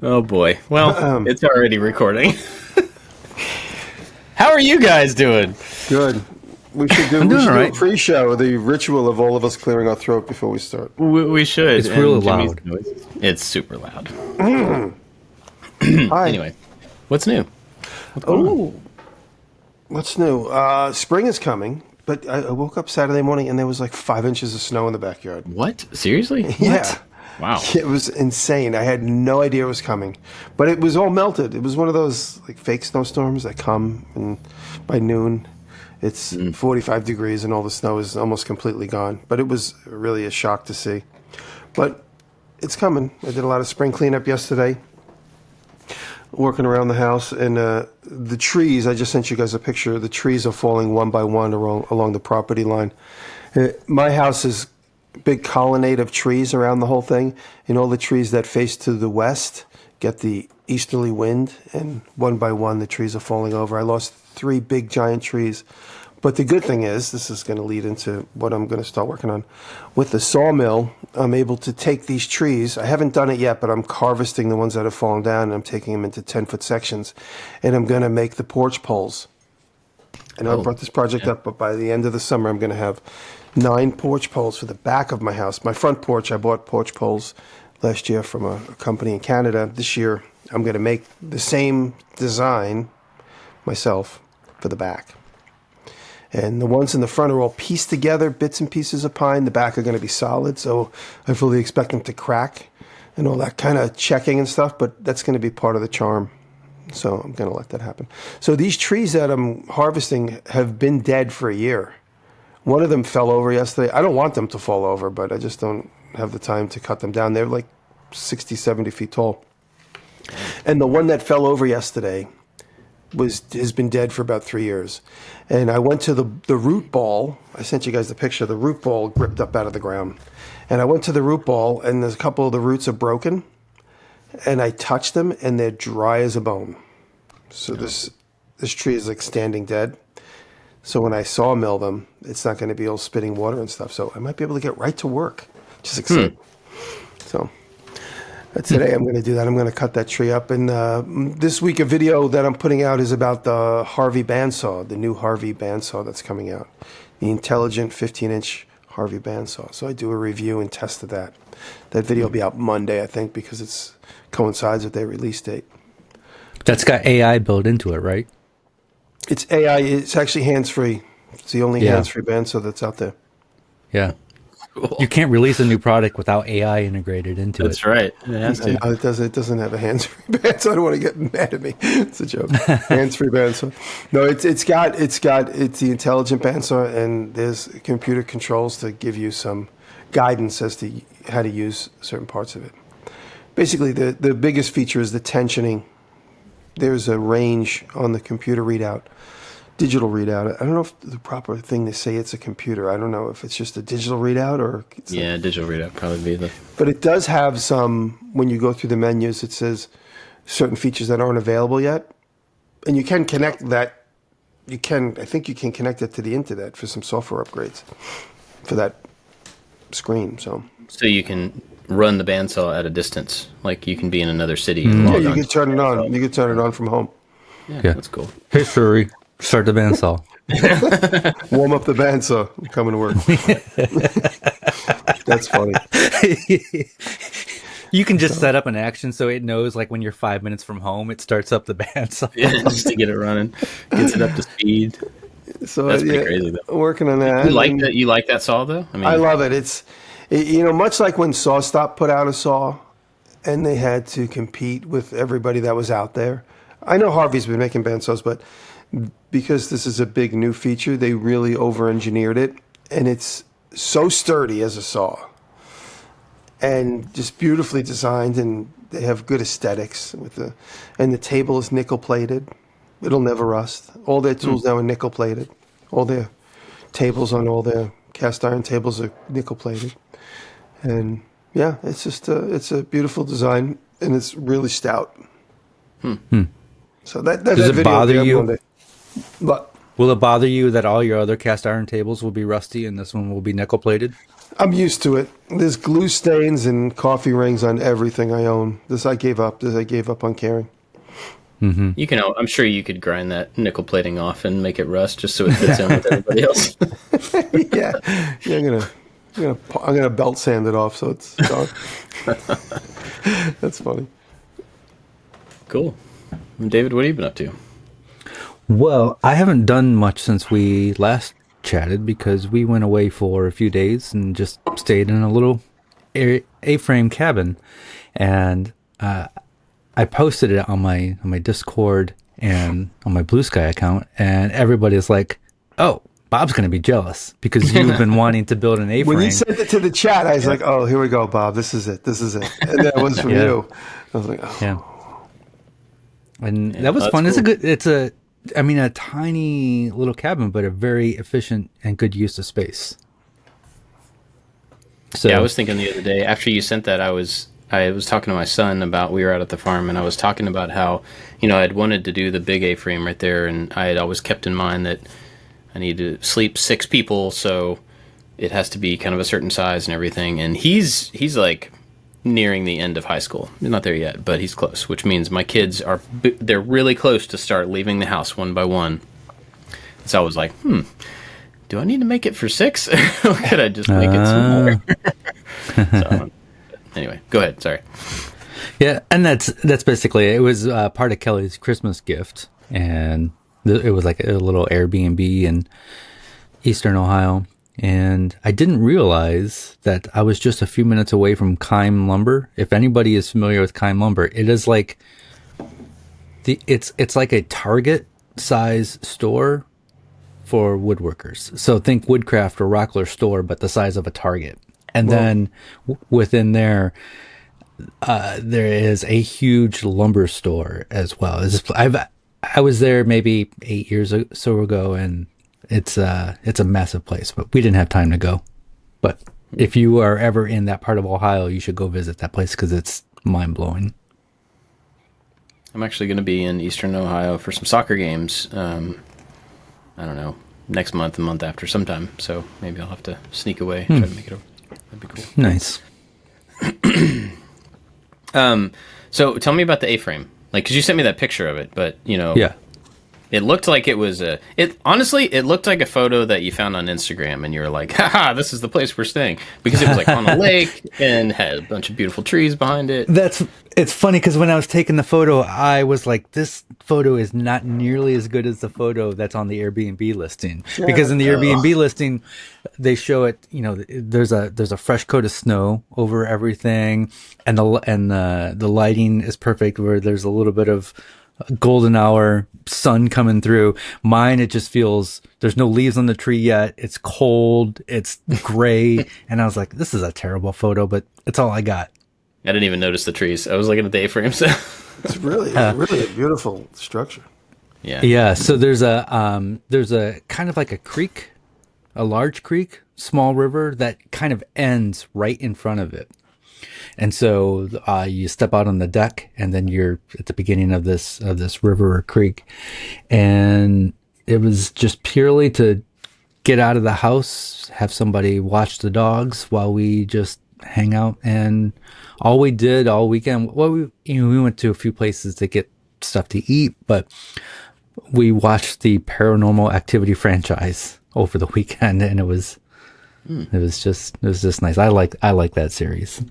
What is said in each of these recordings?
Oh boy. Well, it's already recording. How are you guys doing? Good. We should do a pre-show, the ritual of all of us clearing our throat before we start. We should. It's really loud. It's super loud. Hi. Anyway, what's new? What's new? Spring is coming, but I woke up Saturday morning and there was like 5 inches of snow in the backyard. What? Seriously? Yeah. What? Wow. It was insane. I had no idea it was coming, but it was all melted. It was one of those like fake snowstorms that come, and by noon, it's 45 degrees and all the snow is almost completely gone. But it was really a shock to see. But it's coming. I did a lot of spring cleanup yesterday, working around the house, and the trees. I just sent you guys a picture. The trees are falling one by one along the property line. My house is big colonnade of trees around the whole thing, and all the trees that face to the west get the easterly wind, and one by one the trees are falling over. I lost 3 big giant trees, but the good thing is, this is going to lead into what I'm going to start working on. With the sawmill, I'm able to take these trees. I haven't done it yet, but I'm harvesting the ones that have fallen down, and I'm taking them into 10-foot sections, and I'm going to make the porch poles. And I brought this project up, but by the end of the summer, I'm going to have 9 porch poles for the back of my house. My front porch, I bought porch poles last year from a company in Canada. This year, I'm going to make the same design myself for the back. And the ones in the front are all pieced together, bits and pieces of pine. The back are going to be solid, so I fully expect them to crack and all that kind of checking and stuff, but that's going to be part of the charm. So I'm going to let that happen. So these trees that I'm harvesting have been dead for a year. One of them fell over yesterday. I don't want them to fall over, but I just don't have the time to cut them down. They're like 60, 70 feet tall. And the one that fell over yesterday has been dead for about 3 years. And I went to the root ball. I sent you guys the picture. The root ball gripped up out of the ground. And I went to the root ball, and there's a couple of the roots are broken. And I touched them, and they're dry as a bone. So this tree is like standing dead. So when I sawmill them, it's not going to be all spitting water and stuff. So I might be able to get right to work. Just excited. So today I'm going to do that. I'm going to cut that tree up. And this week a video that I'm putting out is about the Harvey bandsaw, the new Harvey bandsaw that's coming out. The intelligent 15-inch Harvey bandsaw. So I do a review and test of that. That video will be out Monday, I think, because it coincides with their release date. That's got AI built into it, right? It's AI. It's actually hands-free. It's the only hands-free bandsaw that's out there. Yeah. Cool. You can't release a new product without AI integrated into it. That's right. It has to. No, it doesn't have a hands-free bandsaw. I don't want to get mad at me. It's a joke. Hands-free bandsaw. No, it's the intelligent bandsaw, and there's computer controls to give you some guidance as to how to use certain parts of it. Basically, the biggest feature is the tensioning. There's a range on the computer readout, digital readout. I don't know if the proper thing to say it's a computer. I don't know if it's just a digital readout or... digital readout probably be the... But it does have some, when you go through the menus, it says certain features that aren't available yet. And you can connect that. I think you can connect it to the internet for some software upgrades for that screen. So you can run the bandsaw at a distance, like you can be in another city. Yeah, you can turn it on. You can turn it on from home. Yeah, that's cool. Hey Siri, start the bandsaw. Warm up the bandsaw. I'm coming to work. That's funny. You can just set up an action so it knows, like when you're 5 minutes from home, it starts up the bandsaw. Yeah, just to get it running, gets it up to speed. So that's pretty crazy, though. Working on that. You like that? You like that saw, though? I love it. Much like when SawStop put out a saw, and they had to compete with everybody that was out there. I know Harvey's been making bandsaws, but because this is a big new feature, they really over-engineered it, and it's so sturdy as a saw, and just beautifully designed, and they have good aesthetics and the table is nickel-plated. It'll never rust. All their tools now are nickel-plated. All their tables on all their cast iron tables are nickel-plated. And yeah, it's just it's a beautiful design, and it's really stout. So that does it video bother you? But Will it bother you that all your other cast iron tables will be rusty and this one will be nickel plated? I'm used to it. There's glue stains and coffee rings on everything I own. This I gave up. This I gave up on caring. You can. I'm sure you could grind that nickel plating off and make it rust just so it fits in with everybody else. Yeah. I'm gonna belt sand it off so it's gone. That's funny. Cool. David, what have you been up to? Well, I haven't done much since we last chatted because we went away for a few days and just stayed in a little A-frame cabin, and I posted it on my Discord and on my Blue Sky account, and everybody's like, "Oh, Bob's going to be jealous because you've been wanting to build an A-frame." When you sent it to the chat, I was like, "Oh, here we go, Bob. This is it. And that was from you. I was like, "Oh." Yeah. And that was fun. Cool. It's a tiny little cabin, but a very efficient and good use of space. So yeah, I was thinking the other day after you sent that, I was talking to my son about, we were out at the farm and I was talking about how, I'd wanted to do the big A-frame right there, and I had always kept in mind that I need to sleep 6 people, so it has to be kind of a certain size and everything. And he's like nearing the end of high school. He's not there yet, but he's close, which means my kids they're really close to start leaving the house one by one. So I was like, do I need to make it for 6? Or could I just make it smaller? So, anyway, go ahead. Sorry. Yeah, and that's basically it. It was part of Kelly's Christmas gift, and it was like a little Airbnb in Eastern Ohio. And I didn't realize that I was just a few minutes away from Kime Lumber. If anybody is familiar with Kime Lumber, it is like it's like a Target size store for woodworkers. So think Woodcraft or Rockler store, but the size of a Target. And then within there is a huge lumber store as well. I was there maybe 8 years or so ago, and it's a massive place, but we didn't have time to go. But if you are ever in that part of Ohio, you should go visit that place because it's mind-blowing. I'm actually going to be in Eastern Ohio for some soccer games. I don't know, next month, the month after, sometime. So maybe I'll have to sneak away and try to make it over. That'd be cool. Nice. So tell me about the A-frame. Like, because you sent me that picture of it, but, Yeah. It looked like it was honestly, it looked like a photo that you found on Instagram and you were like, haha, this is the place we're staying. Because it was like on a lake and had a bunch of beautiful trees behind it. It's funny because when I was taking the photo, I was like, this photo is not nearly as good as the photo that's on the Airbnb listing. Yeah. Because in the Airbnb listing, they show it, there's a fresh coat of snow over everything, and the lighting is perfect where there's a little bit of golden hour sun coming through. Mine, it just feels there's no leaves on the tree yet. It's cold. It's gray. And I was like, this is a terrible photo, but it's all I got. I didn't even notice the trees. I was looking at the A-frames. It's really a beautiful structure. Yeah. Yeah. So there's a kind of like a creek, a large creek, small river that kind of ends right in front of it. And so you step out on the deck, and then you're at the beginning of this river or creek. And it was just purely to get out of the house, have somebody watch the dogs while we just hang out. And all we did all weekend, we went to a few places to get stuff to eat, but we watched the Paranormal Activity franchise over the weekend, and it was just nice. I like that series.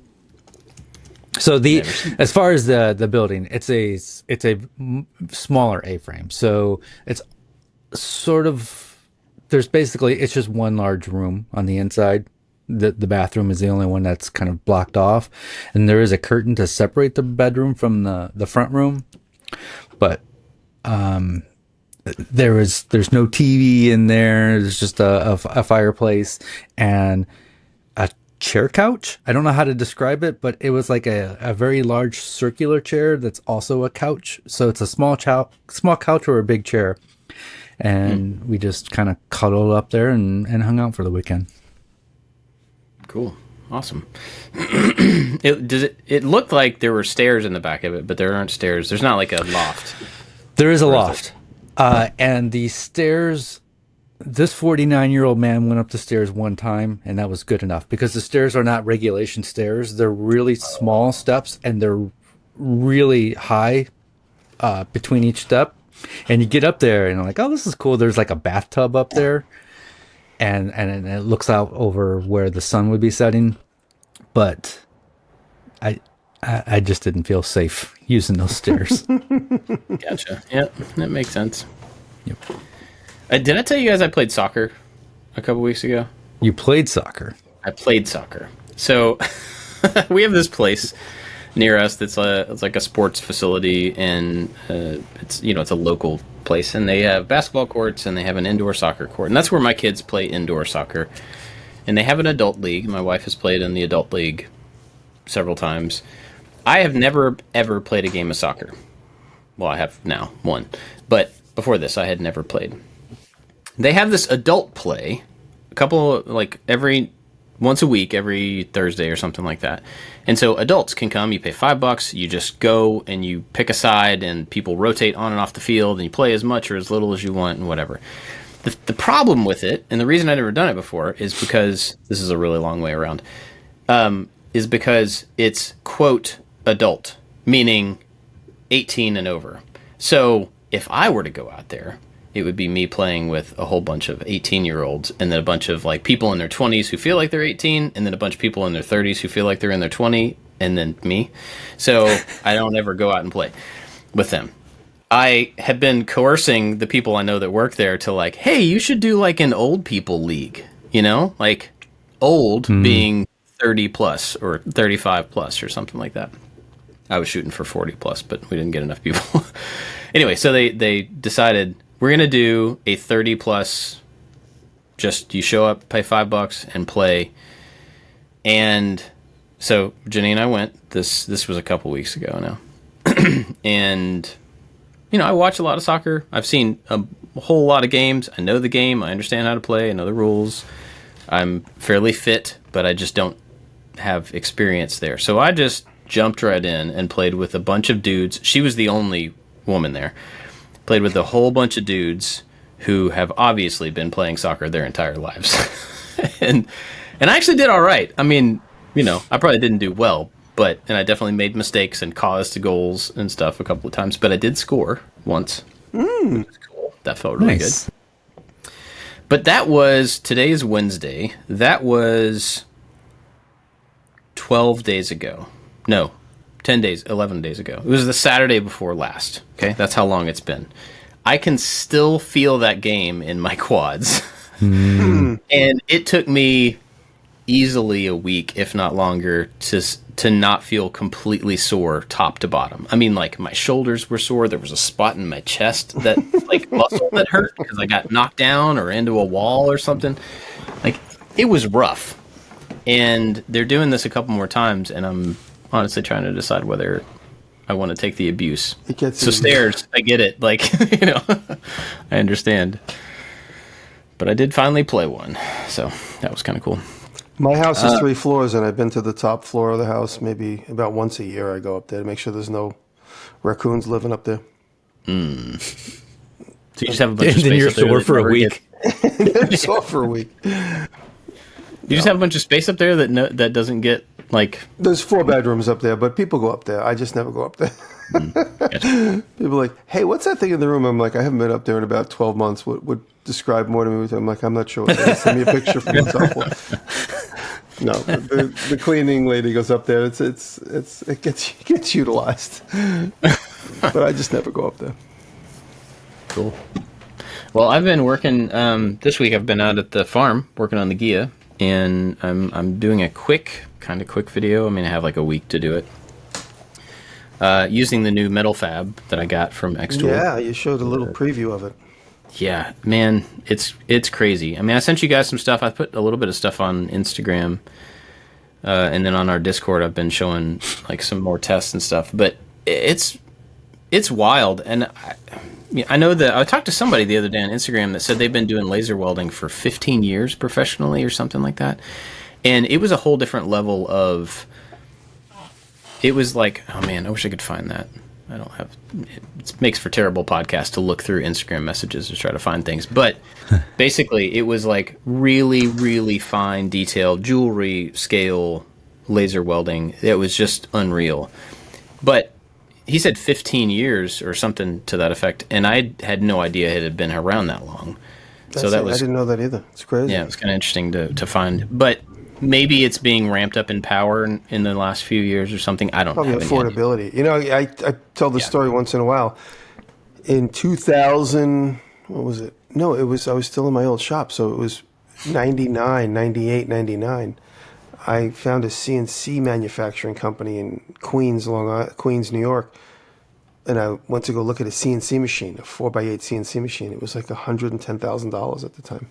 So as far as the building, it's a smaller A-frame. So it's sort of, it's just one large room on the inside. The bathroom is the only one that's kind of blocked off, and there is a curtain to separate the bedroom from the front room. But there's no TV in there. There's just a fireplace and a chair couch. I don't know how to describe it, but it was like a very large circular chair that's also a couch. So it's a small couch or a big chair. And we just kind of cuddled up there and hung out for the weekend. Cool. Awesome. It looked like there were stairs in the back of it, but there aren't stairs. There's not like a loft. There is a loft. And the stairs, this 49-year-old man went up the stairs one time, and that was good enough because the stairs are not regulation stairs. They're really small steps, and they're really high between each step. And you get up there, and you're like, oh, this is cool. There's like a bathtub up there, and it looks out over where the sun would be setting. But I just didn't feel safe using those stairs. Gotcha. Yep, that makes sense. Yep. Did I tell you guys I played soccer a couple weeks ago? You played soccer. I played soccer. So we have this place near us that's it's like a sports facility, and it's a local place, and they have basketball courts and they have an indoor soccer court, and that's where my kids play indoor soccer. And they have an adult league. My wife has played in the adult league several times. I have never, ever played a game of soccer. Well, I have now, one. But before this, I had never played. They have this adult play, once a week, every Thursday or something like that. And so adults can come, you pay $5, you just go and you pick a side, and people rotate on and off the field, and you play as much or as little as you want and whatever. The problem with it, and the reason I've never done it before, is because, this is a really long way around, is because it's, quote, adult, meaning 18 and over. So if I were to go out there, it would be me playing with a whole bunch of 18-year-olds, and then a bunch of like people in their 20s who feel like they're 18, and then a bunch of people in their 30s who feel like they're in their 20, and then me. So I don't ever go out and play with them. I have been coercing the people I know that work there to like, hey, you should do like an old people league, like old being 30 plus or 35 plus or something like that. I was shooting for 40 plus, but we didn't get enough people. Anyway, so they decided we're going to do a 30 plus, just you show up, pay $5 and play. And so Jenny and I went, this was a couple weeks ago now. And I watch a lot of soccer. I've seen a whole lot of games. I know the game. I understand how to play. I know the rules. I'm fairly fit, but I just don't have experience there. So I just jumped right in and played with a bunch of dudes. She was the only woman there. Played with a whole bunch of dudes who have obviously been playing soccer their entire lives. and I actually did all right. I mean, I probably didn't do well, and I definitely made mistakes and caused goals and stuff a couple of times, but I did score once. Which was cool. That felt really good. But today is Wednesday. That was 12 days ago. No, 11 days ago. It was the Saturday before last. Okay, that's how long it's been. I can still feel that game in my quads. And it took me easily a week, if not longer, to not feel completely sore top to bottom. I mean, like, my shoulders were sore. There was a spot in my chest that, like, muscle that hurt because I got knocked down or into a wall or something. Like, it was rough. And they're doing this a couple more times, and I'm honestly trying to decide whether I want to take the abuse. So stairs, I get it. Like, I understand. But I did finally play one. So that was kind of cool. My house is 3 floors, and I've been to the top floor of the house maybe about once a year. I go up there to make sure there's no raccoons living up there. So you just have a bunch of space then you're up there sore for a week. I'm sore for a week. You just have a bunch of space up there that doesn't get, like... There's 4 bedrooms up there, but people go up there. I just never go up there. Gotcha. People are like, hey, what's that thing in the room? I'm like, I haven't been up there in about 12 months. What would describe more to me? I'm like, I'm not sure what that is. Send me a picture from the top floor. No, the cleaning lady goes up there. It gets utilized. But I just never go up there. Cool. Well, I've been working, this week I've been out at the farm working on the Gia, and I'm doing a quick video. I mean, I have like a week to do it. Using the new metal fab that I got from X-Tool. Yeah, you showed a little preview of it. Yeah, man, it's crazy. I mean, I sent you guys some stuff. I put a little bit of stuff on Instagram, and then on our Discord, I've been showing like some more tests and stuff. But it's wild, and I know that I talked to somebody the other day on Instagram that said they've been doing laser welding for 15 years professionally or something like that, and it was a whole different level of. It was like, oh man, I wish I could find that. I don't have. It makes for terrible podcast to look through Instagram messages to try to find things. But basically, it was like really, really fine detail, jewelry scale, laser welding. It was just unreal. But he said 15 years or something to that effect, and I had no idea it had been around that long. So that was, I didn't know that either. It's crazy. yeah, it was kind of interesting to find. But maybe it's being ramped up in power in the last few years or something. I don't know. Probably affordability. You know, I tell the story once in a while. In 2000, what was it? No, I was still in my old shop, so it was 99, 98, 99. I found a CNC manufacturing company in Queens, New York, and I went to go look at a CNC machine, a 4x8 CNC machine. It was like $110,000 at the time.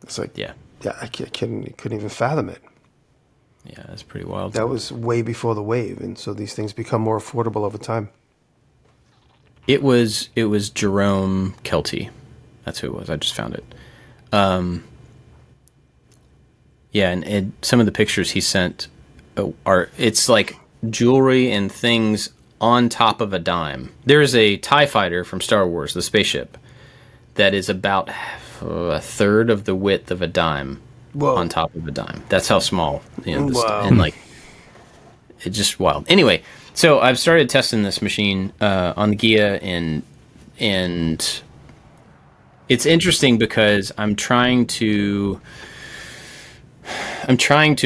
It's like, yeah, I couldn't even fathom it. Yeah, that's pretty wild. That was way before the wave, and so these things become more affordable over time. It was Jerome Kelty. That's who it was. I just found it. Yeah, and some of the pictures he sent it's like jewelry and things on top of a dime. There is a TIE fighter from Star Wars, the spaceship, that is about a third of the width of a dime. Whoa. On top of a dime. That's how small, wow. And like, it's just wild. Anyway, so I've started testing this machine on the Gia, and it's interesting because I'm trying to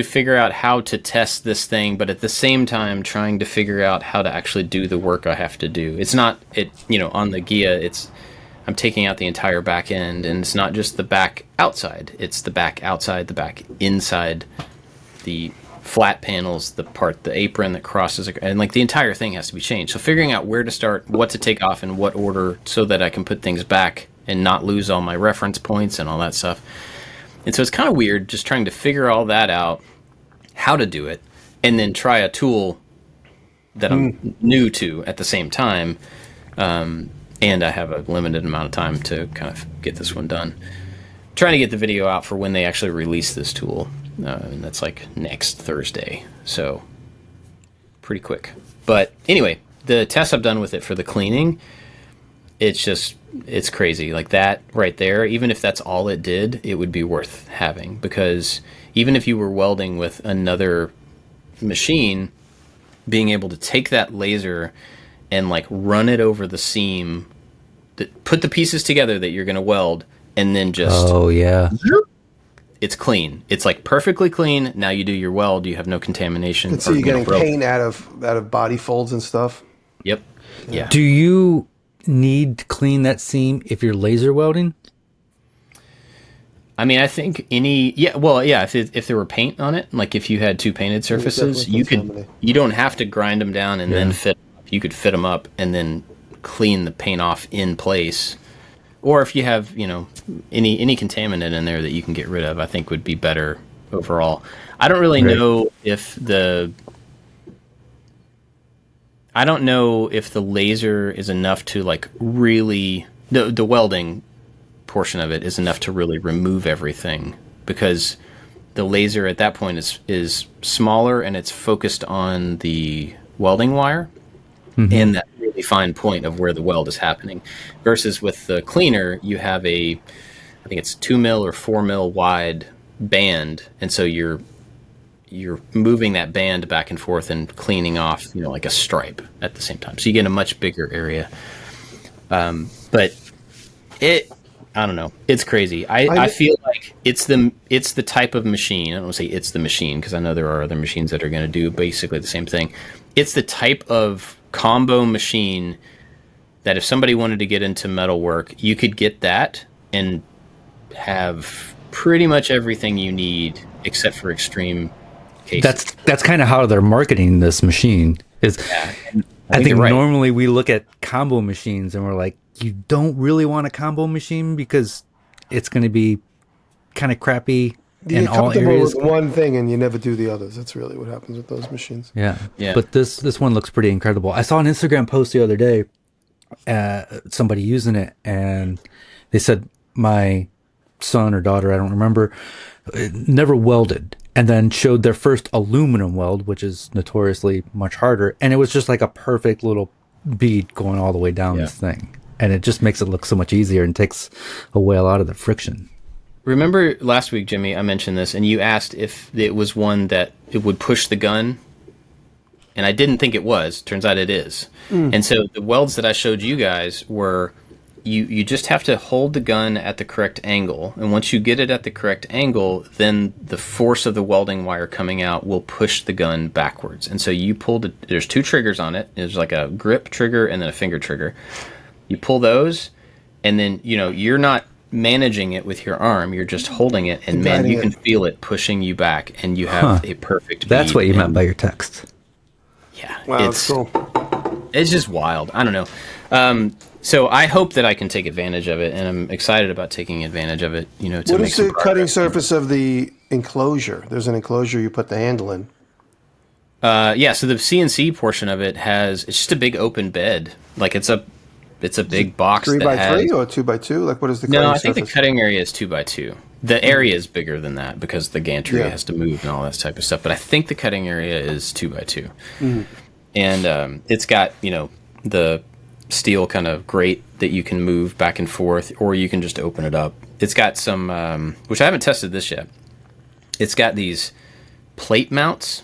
figure out how to test this thing, but at the same time trying to figure out how to actually do the work I have to do. It's not on the Gia, I'm taking out the entire back end, and it's not just the back outside. It's the back outside, the back inside, the flat panels, the apron that crosses, and like the entire thing has to be changed. So figuring out where to start, what to take off, in what order, so that I can put things back and not lose all my reference points and all that stuff. And so it's kind of weird just trying to figure all that out, how to do it, and then try a tool that I'm new to at the same time. And I have a limited amount of time to kind of get this one done. Trying to get the video out for when they actually release this tool. And that's like next Thursday. So pretty quick. But anyway, the tests I've done with it for the cleaning, it's crazy. Like that right there, even if that's all it did, it would be worth having. Because even if you were welding with another machine, being able to take that laser and like run it over the seam, put the pieces together that you're going to weld, and then just it's clean. It's like perfectly clean. Now you do your weld, you have no contamination. And so you're getting paint out of body folds and stuff. Yep. Yeah. Do you need to clean that seam if you're laser welding? I mean, I think if there were paint on it, like if you had two painted surfaces, you don't have to grind them down and then fit. You could fit them up and then clean the paint off in place. Or if you have, any contaminant in there that you can get rid of, I think would be better overall. I don't really know if the laser is enough to like really, the welding portion of it is enough to really remove everything, because the laser at that point is smaller and it's focused on the welding wire. Mm-hmm. And that really fine point of where the weld is happening, versus with the cleaner, you have I think it's 2 mil or 4 mil wide band, and so you're moving that band back and forth and cleaning off, like a stripe at the same time. So you get a much bigger area. But I don't know. It's crazy. I feel like it's the type of machine. I don't want to say it's the machine, because I know there are other machines that are going to do basically the same thing. It's the type of combo machine that if somebody wanted to get into metalwork, you could get that and have pretty much everything you need except for extreme cases. That's kind of how they're marketing this machine. I think normally we look at combo machines and we're like, you don't really want a combo machine because it's going to be kind of crappy. You're comfortable with one thing and you never do the others. That's really what happens with those machines. Yeah. But this one looks pretty incredible. I saw an Instagram post the other day, somebody using it, and they said my son or daughter, I don't remember, never welded, and then showed their first aluminum weld, which is notoriously much harder. And it was just like a perfect little bead going all the way down Yeah. this thing. And it just makes it look so much easier and takes away a lot of the friction. Remember last week, Jimmy, I mentioned this, and you asked if it was one that it would push the gun, and I didn't think it was. Turns out it is. And so the welds that I showed you guys were, you just have to hold the gun at the correct angle, and once you get it at the correct angle, then the force of the welding wire coming out will push the gun backwards. And so you pulled it. There's 2 triggers on it. There's like a grip trigger and then a finger trigger. You pull those, and then, you're not managing it with your arm. You're just holding it, and man, you can feel it pushing you back, and you have a perfect That's bead. what you meant by your text. Yeah. Wow, that's cool. It's just wild. I don't know. So I hope that I can take advantage of it, and I'm excited about taking advantage of it, to What make is some the progress. cutting surface of the enclosure? There's an enclosure you put the handle in. Yeah, so the CNC portion of it it's just a big open bed. Like it's a big box 3 that by has 3 or 2 by 2? Like, what is the cutting No, I surface? think the cutting area is 2 by 2. The area is bigger than that because the gantry Yeah. has to move and all that type of stuff. But I think the cutting area is 2 by 2. Mm-hmm. And it's got, the steel kind of grate that you can move back and forth, or you can just open it up. It's got some, which I haven't tested this yet. It's got these plate mounts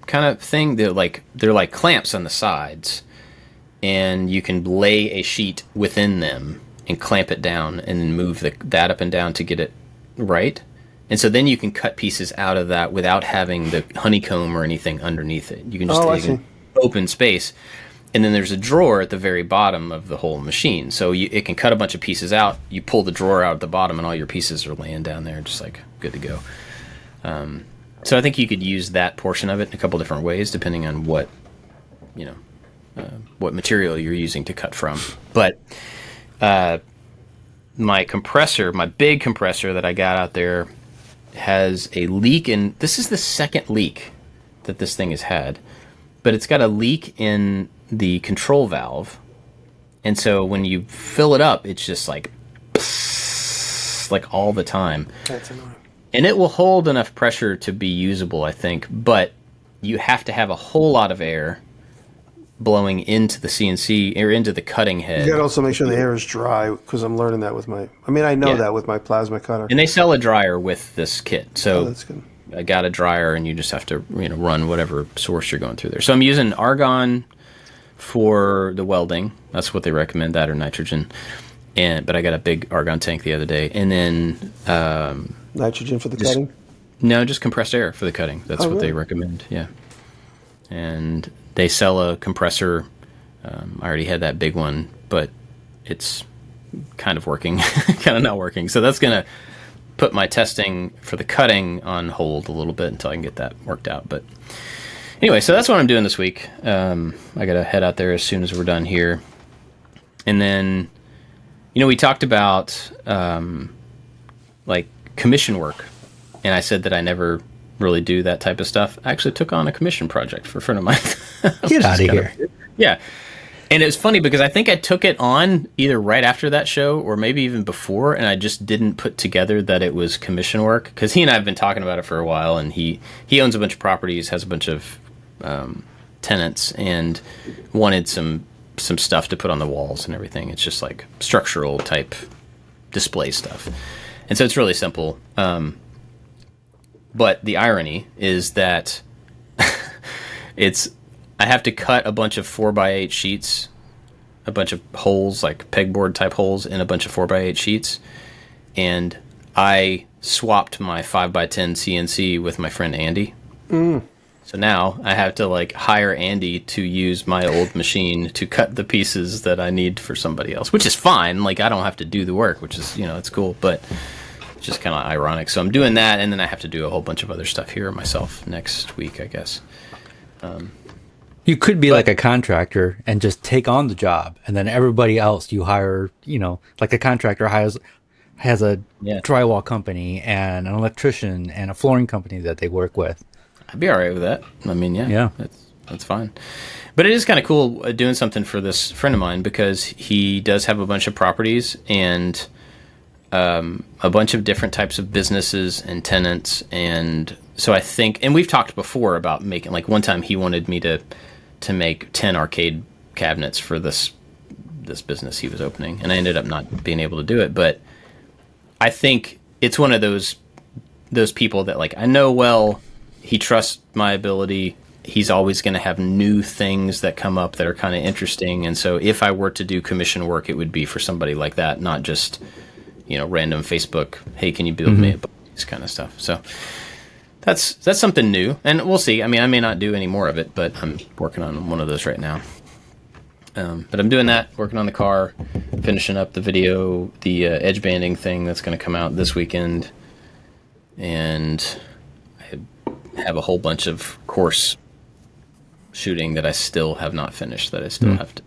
kind of thing. They're like clamps on the sides, and you can lay a sheet within them and clamp it down and then move that up and down to get it right. And so then you can cut pieces out of that without having the honeycomb or anything underneath it. You can just take an open space. And then there's a drawer at the very bottom of the whole machine. So it can cut a bunch of pieces out. You pull the drawer out at the bottom, and all your pieces are laying down there, just like good to go. So I think you could use that portion of it in a couple different ways, depending on what material you're using to cut from. But my big compressor that I got out there has a leak in. This is the second leak that this thing has had, but it's got a leak in the control valve, and so when you fill it up, it's just like all the time. That's annoying. And it will hold enough pressure to be usable, I think, but you have to have a whole lot of air blowing into the CNC or into the cutting head. You got to also make sure the air is dry, because I'm learning that with I know that with my plasma cutter. And they sell a dryer with this kit, so That's good. I got a dryer, and you just have to run whatever source you're going through there. So I'm using argon for the welding. That's what they recommend, that or nitrogen. But I got a big argon tank the other day, and then Nitrogen for the cutting? no, just compressed air for the cutting. That's what they recommend. Yeah, and they sell a compressor. I already had that big one, but it's kind of working, kind of not working. So that's gonna put my testing for the cutting on hold a little bit until I can get that worked out. But anyway, so that's what I'm doing this week. I got to head out there as soon as we're done here. And then, we talked about like commission work. And I said that I never really do that type of stuff. I actually took on a commission project for a friend of mine. Get out of here. Yeah. And it was funny because I think I took it on either right after that show or maybe even before, and I just didn't put together that it was commission work, because he and I have been talking about it for a while, and he owns a bunch of properties, has a bunch of tenants, and wanted some stuff to put on the walls and everything. It's just like structural type display stuff. And so it's really simple. But the irony is that I have to cut a bunch of 4x8 sheets, a bunch of holes, like pegboard type holes in a bunch of 4x8 sheets. And I swapped my 5x10 CNC with my friend Andy. So now I have to hire Andy to use my old machine to cut the pieces that I need for somebody else, which is fine. I don't have to do the work, which is, it's cool, but it's just kind of ironic. So I'm doing that, and then I have to do a whole bunch of other stuff here myself next week, I guess. You could be like a contractor and just take on the job, and then everybody else you hire, like a contractor has a drywall company and an electrician and a flooring company that they work with. I'd be all right with that. I mean, yeah. That's fine. But it is kind of cool doing something for this friend of mine, because he does have a bunch of properties and a bunch of different types of businesses and tenants. And so I think, and we've talked before about making, one time he wanted me to make 10 arcade cabinets for this business he was opening, and I ended up not being able to do it. But I think it's one of those people that, like, I know, well, he trusts my ability. He's always going to have new things that come up that are kind of interesting. And so if I were to do commission work, it would be for somebody like that, not just, random Facebook, hey, can you build me a book, this kind of stuff. So that's something new, and we'll see. I mean, I may not do any more of it, but I'm working on one of those right now. But I'm doing that, working on the car, finishing up the video, the edge banding thing that's going to come out this weekend. And I have a whole bunch of course shooting that I still have not finished, that I still have to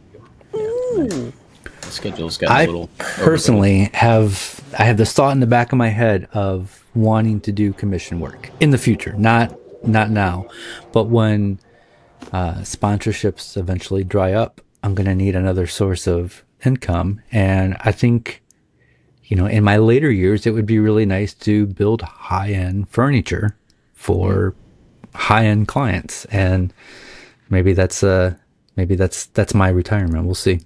do. The schedule's got a little... Personally have this thought in the back of my head of wanting to do commission work in the future, not now, but when sponsorships eventually dry up, I'm going to need another source of income. And I think, in my later years, it would be really nice to build high-end furniture for high-end clients. And maybe that's my retirement. We'll see.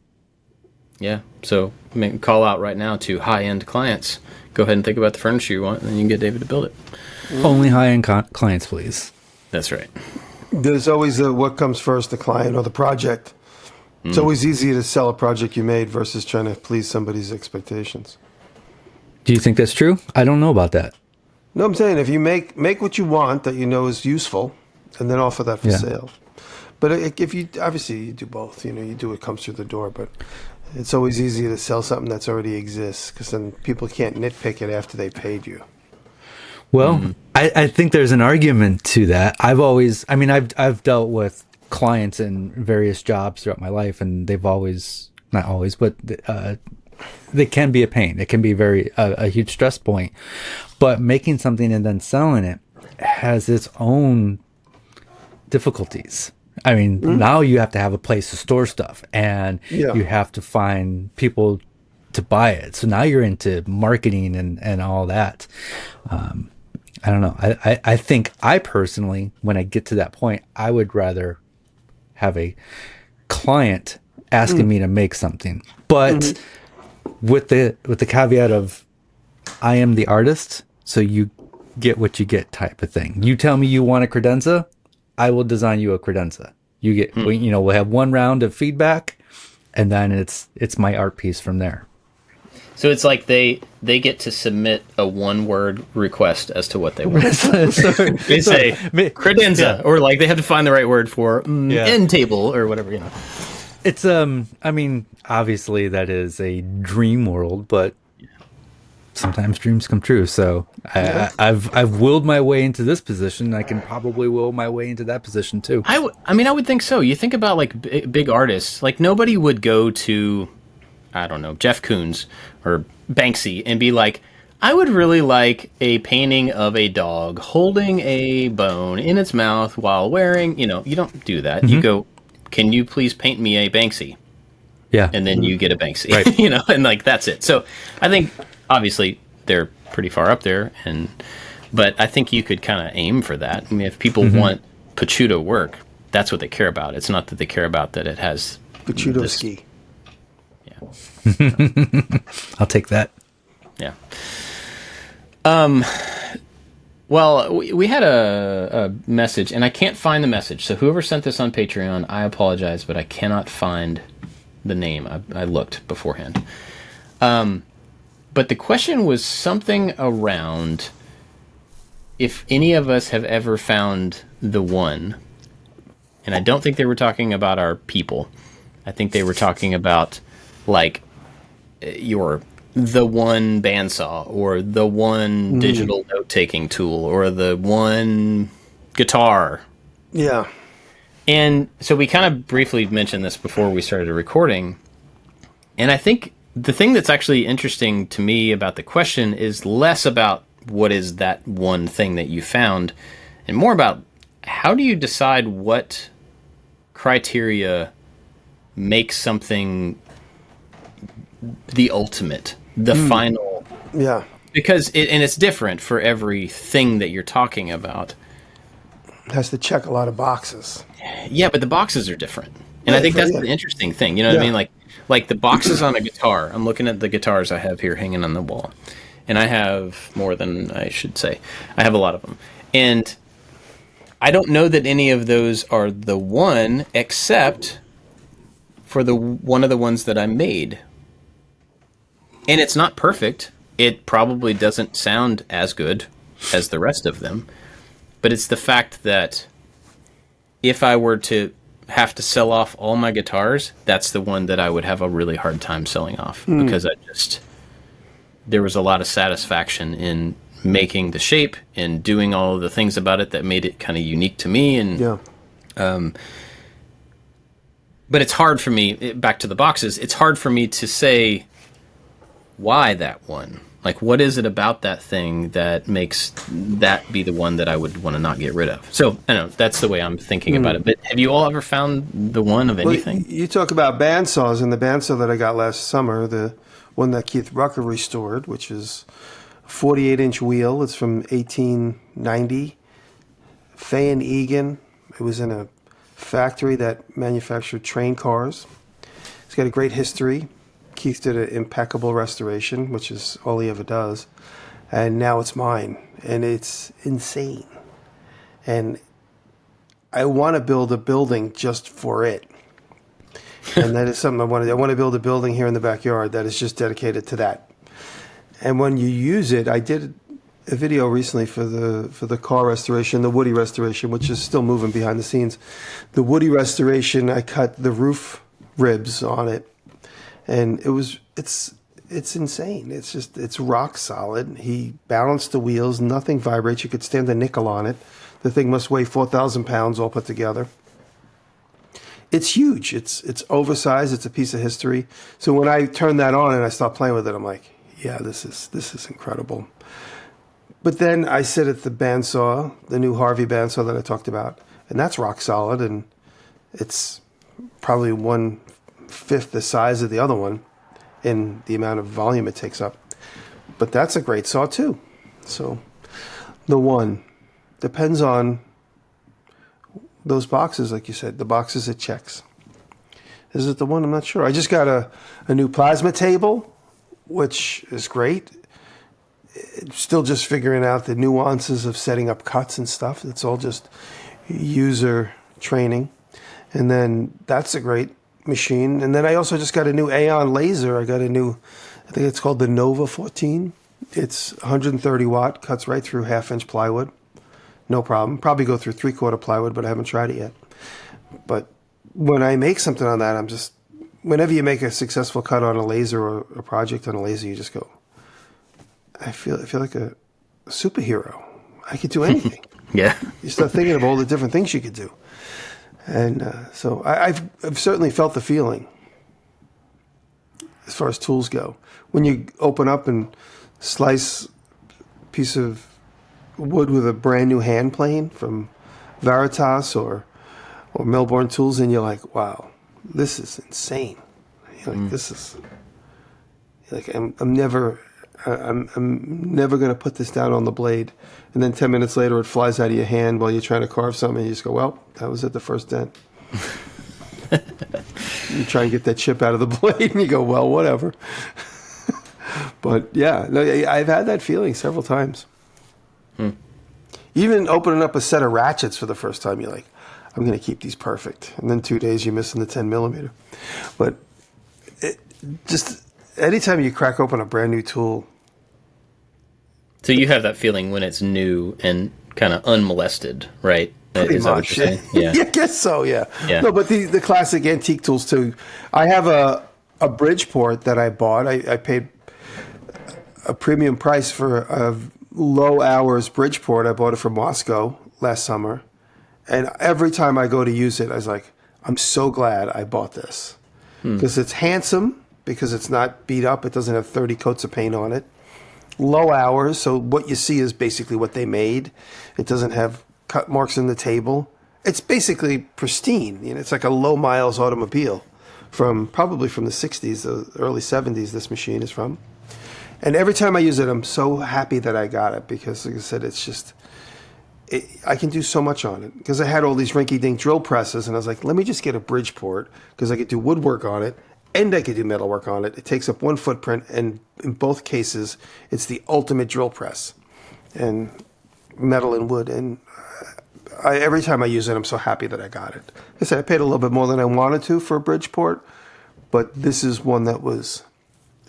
Yeah. So call out right now to high-end clients. Go ahead and think about the furniture you want, and then you can get David to build it. Only high-end clients, please. That's right. There's always what comes first, the client or the project. It's always easier to sell a project you made versus trying to please somebody's expectations. Do you think that's true? I don't know about that. No, I'm saying if you make what you want that you know is useful, and then offer that for sale. But if you do both, you do what comes through the door. But it's always easier to sell something that's already exists, because then people can't nitpick it after they paid you. Well, I think there's an argument to that. I've dealt with clients in various jobs throughout my life, and they've always, not always, but they can be a pain. It can be a huge stress point. But making something and then selling it has its own difficulties. I mean, now you have to have a place to store stuff, and you have to find people to buy it. So now you're into marketing and all that. I don't know. I think I personally, when I get to that point, I would rather have a client asking me to make something, but with the caveat of I am the artist, so you get what you get type of thing. You tell me you want a credenza, I will design you a credenza. You get, we'll have one round of feedback, and then it's my art piece from there. So it's like they get to submit a one-word request as to what they want. They say credenza, or like they have to find the right word for end table or whatever. It's obviously that is a dream world, but sometimes dreams come true. So I've willed my way into this position. I can probably will my way into that position too. I would think so. You think about like big artists, like nobody would go to, I don't know, Jeff Koons or Banksy and be like, I would really like a painting of a dog holding a bone in its mouth while wearing, you don't do that. You go, can you please paint me a Banksy? Yeah. And then you get a Banksy, right. And like, that's it. So I think obviously they're pretty far up there, but I think you could kind of aim for that. I mean, if people want Picciuto work, that's what they care about. It's not that they care about that it has Picciuto ski. I'll take that. Yeah. Well, we had a message, and I can't find the message. So whoever sent this on Patreon, I apologize, but I cannot find the name. I looked beforehand. But the question was something around if any of us have ever found the one. And I don't think they were talking about our people. I think they were talking about like the one bandsaw, or the one digital note-taking tool, or the one guitar. Yeah. And so we kind of briefly mentioned this before we started recording. And I think the thing that's actually interesting to me about the question is less about what is that one thing that you found, and more about how do you decide what criteria makes something the ultimate, the final. Yeah. Because it's different for everything that you're talking about. It has to check a lot of boxes. Yeah, but the boxes are different. And I think that's yeah. the interesting thing. You know what I Yeah. mean? Like the boxes on a guitar. I'm looking at the guitars I have here hanging on the wall, and I have more than I should say. I have a lot of them, and I don't know that any of those are the one, except for the one of the ones that I made. And it's not perfect. It probably doesn't sound as good as the rest of them, but it's the fact that if I were to have to sell off all my guitars, that's the one that I would have a really hard time selling off, because there was a lot of satisfaction in making the shape and doing all of the things about it that made it kind of unique to me. And Yeah. but it's hard for me, back to the boxes, it's hard for me to say why that one. Like, what is it about that thing that makes that be the one that I would want to not get rid of? So, I don't know, that's the way I'm thinking about it. But have you all ever found the one of anything? Well, you talk about bandsaws, and the bandsaw that I got last summer, the one that Keith Rucker restored, which is a 48-inch wheel. It's from 1890. Fay and Egan. It was in a factory that manufactured train cars. It's got a great history. Keith did an impeccable restoration, which is all he ever does. And now it's mine. And it's insane. And I want to build a building just for it. And that is something I want to do. I want to build a building here in the backyard that is just dedicated to that. And when you use it, I did a video recently for the car restoration, the Woody restoration, which is still moving behind the scenes. The Woody restoration, I cut the roof ribs on it. And it's insane. It's rock solid. He balanced the wheels. Nothing vibrates. You could stand a nickel on it. The thing must weigh 4,000 pounds all put together. It's huge. It's oversized. It's a piece of history. So when I turn that on and I start playing with it, I'm like, yeah, this is incredible. But then I sit at the bandsaw, the new Harvey bandsaw that I talked about, and that's rock solid, and it's probably 1/5 the size of the other one in the amount of volume it takes up. But that's a great saw too. So the one depends on those boxes, like you said, the boxes it checks. Is it the one? I'm not sure. I just got a new plasma table, which is great. It's still just figuring out the nuances of setting up cuts and stuff. It's all just user training. And then that's a great machine. And then I also just got a new Aeon laser. I got a new, I think it's called the Nova 14. It's 130 watt, cuts right through 1/2-inch plywood. No problem. Probably go through 3/4 plywood, but I haven't tried it yet. But when I make something on that, whenever you make a successful cut on a laser or a project on a laser, you just go, I feel like a superhero. I could do anything. Yeah. You start thinking of all the different things you could do. And so I've certainly felt the feeling as far as tools go. When you open up and slice a piece of wood with a brand new hand plane from Veritas or Melbourne Tools, and you're like, wow, this is insane. You're like, this is like I'm never going to put this down on the blade. And then 10 minutes later, it flies out of your hand while you're trying to carve something. And you just go, well, that was at the first dent. You try and get that chip out of the blade, and you go, well, whatever. But yeah, no, I've had that feeling several times. Even opening up a set of ratchets for the first time, you're like, I'm going to keep these perfect. And then 2 days, you're missing the 10 millimeter. But just anytime you crack open a brand new tool. So you have that feeling when it's new and kind of unmolested, right? Pretty Is that what much. you're saying? Yeah. I guess so, yeah. Yeah. No, but the classic antique tools too. I have a Bridgeport that I bought. I paid a premium price for a low hours Bridgeport. I bought it from Moscow last summer. And every time I go to use it, I was like, I'm so glad I bought this. Because it's handsome, because it's not beat up. It doesn't have 30 coats of paint on it. Low hours, so what you see is basically what they made. It doesn't have cut marks in the table. It's basically pristine. You know, it's like a low miles automobile probably from the 60s, the early 70s this machine is from. And every time I use it, I'm so happy that I got it because, like I said, I can do so much on it because I had all these rinky-dink drill presses, and I was like, let me just get a Bridgeport because I could do woodwork on it and I could do metalwork on it. It takes up one footprint, and in both cases, it's the ultimate drill press, and metal and wood. And every time I use it, I'm so happy that I got it. Like I said, I paid a little bit more than I wanted to for a Bridgeport, but this is one that was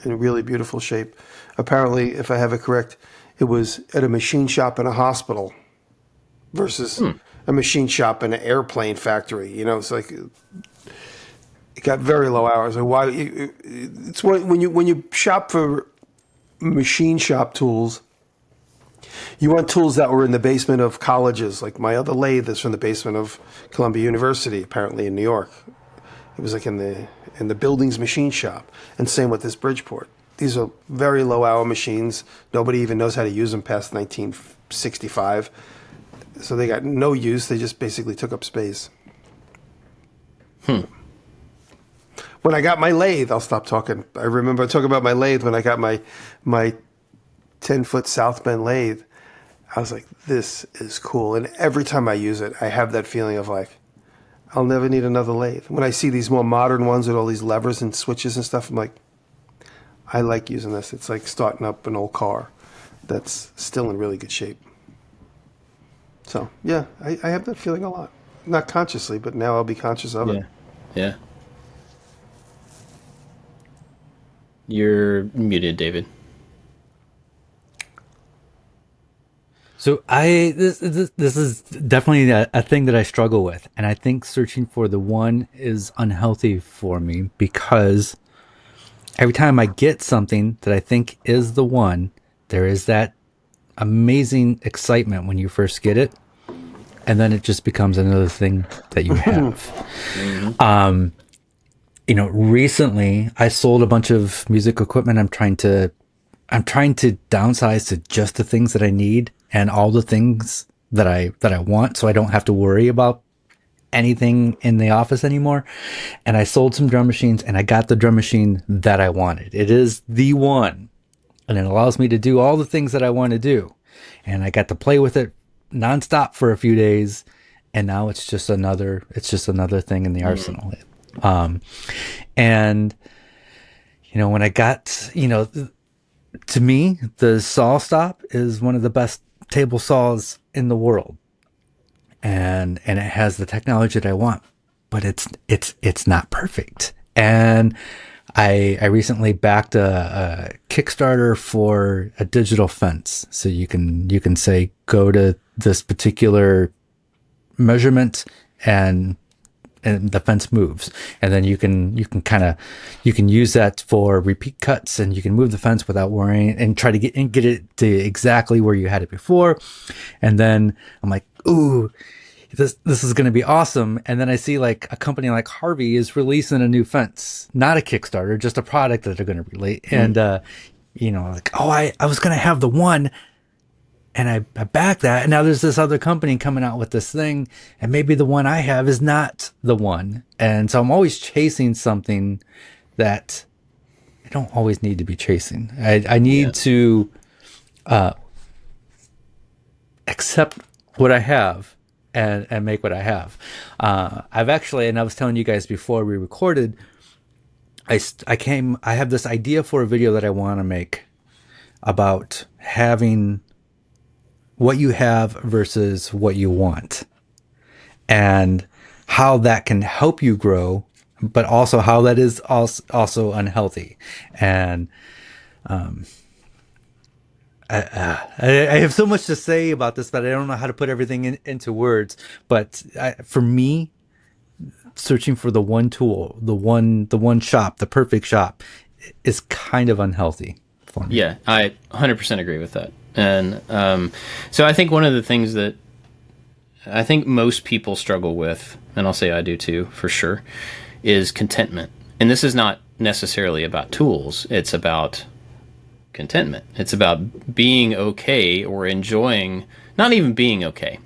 in really beautiful shape. Apparently, if I have it correct, it was at a machine shop in a hospital versus a machine shop in an airplane factory. You know, it's like it got very low hours. Like why? It's when you shop for machine shop tools, you want tools that were in the basement of colleges. Like my other lathe is from the basement of Columbia University, apparently in New York. It was like in the building's machine shop. And same with this Bridgeport. These are very low hour machines. Nobody even knows how to use them past 1965. So they got no use. They just basically took up space. When I got my lathe, I'll stop talking. I remember talking about my lathe when I got my 10-foot South Bend lathe. I was like, this is cool. And every time I use it, I have that feeling of like, I'll never need another lathe. When I see these more modern ones with all these levers and switches and stuff, I'm like, I like using this. It's like starting up an old car that's still in really good shape. So, yeah, I have that feeling a lot. Not consciously, but now I'll be conscious of it. Yeah. You're muted, David. So this is definitely a thing that I struggle with, and I think searching for the one is unhealthy for me because every time I get something that I think is the one, there is that amazing excitement when you first get it, and then it just becomes another thing that you have. Recently I sold a bunch of music equipment. I'm trying to downsize to just the things that I need and all the things that I want, so I don't have to worry about anything in the office anymore. And I sold some drum machines, and I got the drum machine that I wanted. It is the one, and it allows me to do all the things that I want to do. And I got to play with it nonstop for a few days, and now it's just another thing in the arsenal. And when I got, to me, the Saw Stop is one of the best table saws in the world, and it has the technology that I want, but it's not perfect. And I recently backed a Kickstarter for a digital fence, so you can say go to this particular measurement and the fence moves, and then you can use that for repeat cuts, and you can move the fence without worrying and try to get it to exactly where you had it before. And then I'm like, ooh, this is going to be awesome. And then I see like a company like Harvey is releasing a new fence, not a Kickstarter, just a product that they're going to release. And like, oh, I was going to have the one, and I backed that, and now there's this other company coming out with this thing, and maybe the one I have is not the one. And so I'm always chasing something that I don't always need to be chasing. I need to accept what I have and make what I have. I've actually, and I was telling you guys before we recorded, I have this idea for a video that I want to make about having what you have versus what you want, and how that can help you grow, but also how that is also unhealthy. And I have so much to say about this, but I don't know how to put everything into words. But for me, searching for the one tool, the one shop, the perfect shop, is kind of unhealthy for me. Yeah, I 100% agree with that. And so I think one of the things that I think most people struggle with, and I'll say I do too, for sure, is contentment. And this is not necessarily about tools. It's about contentment. It's about being okay, or enjoying, not even being okay,